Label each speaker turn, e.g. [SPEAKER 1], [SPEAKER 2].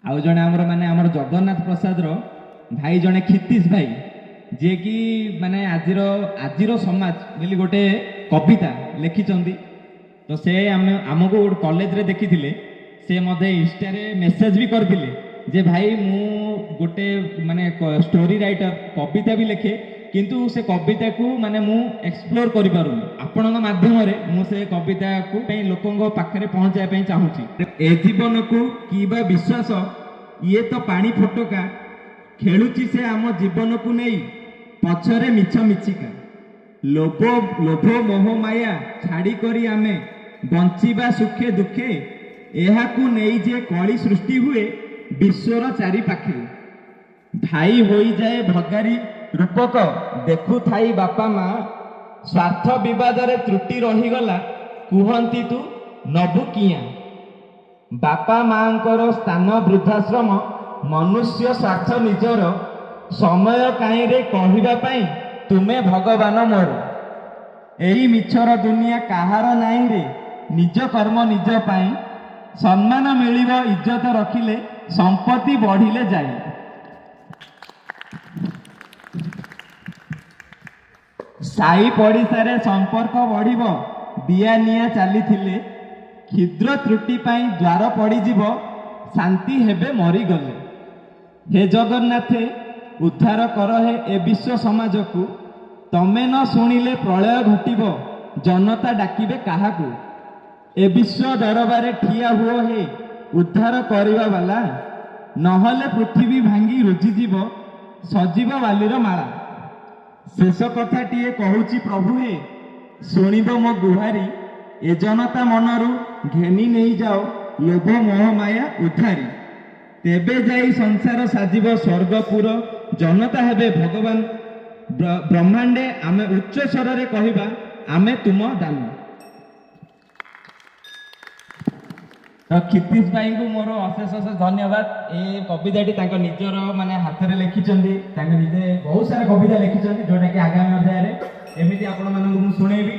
[SPEAKER 1] आउ जड़े आमर जगन्नाथ प्रसाद भाई जड़े क्षितिश भाई जे कि माने आजिर समाज बोली गोटे कविता लिखिं तो से आमको गोटे कॉलेज रे देखी से मते इंस्टा रे मेसेज भी करते जे भाई मु गोटे माने स्टोरी राइटर कविता भी लिखे किंतु से कविता को माने मु एक्सप्लोर करि पारुनी आपण माध्यम रे मु से कविता को लोकों पाखरे पहुंचाई पे चाहूची। ए जीवन को कीबा विश्वास ये तो पानी फोटका खेलुची से आम जीवन को नहीं पछरे मिछ मिछिका लोभ लोभ मोह माया छाड़ी करी आमे बंचिबा सुखे दुखे एहा को नहीं जे कली सृष्टि हुए विश्वर चारि पाखे भाई होई जाए भगारी रूपक देखु थाई बापा माँ स्वार्थ विवाद रे त्रुटि रहीगला कुहंती तू नबु किया बापा माँकर स्थान वृद्धाश्रम मनुष्य स्वार्थ निजर समय काई रे कहिबा पाई तुमे भगवान मोर एई मिछर दुनिया काहार नाई रे निज कर्म निज पाई सम्मान मिलिबो इज्जत रखिले संपत्ति बढ़िले जाए साई पड़िशारे संपर्क बढ़िबो दिया निया चली क्षुद्र त्रुटि पाई द्वार पड़ीजिव शांति हेबे मरी गले हे जगन्नाथे उद्धार कर हे ए विश्व समाज को तमे न शुणिले प्रलय घटिबो जनता डाकिबे काहाकू ए विश्व दरबारे ठिया हुओ हे उद्धार करिबा वाला नहले पृथ्वी भांगी रुजिजिव सजीव वालीर माला शेष कथाटीए कहूची प्रभु हे शुणिब मो गुहारी ए जनता मनरू घेनी नहीं जाओ लोभ मोह माया उद्धारी तेबे जाई संसार साजिब स्वर्गपुर जनता हेबे भगवान ब्रह्मांडे आमे उच्च स्वर रे कहिबा आमे तुम दान। तो क्षितिश भाई को मोर अशेष अशेष धन्यवाद। ए कविताटी तांको निजर माने हाथ रे लिखिचंदी तांको निजे बहुत सारा कविता लिखिचंदी जोटा कि आगामी अध्याय रे एमिति आपण मानकु मु सुनेबी।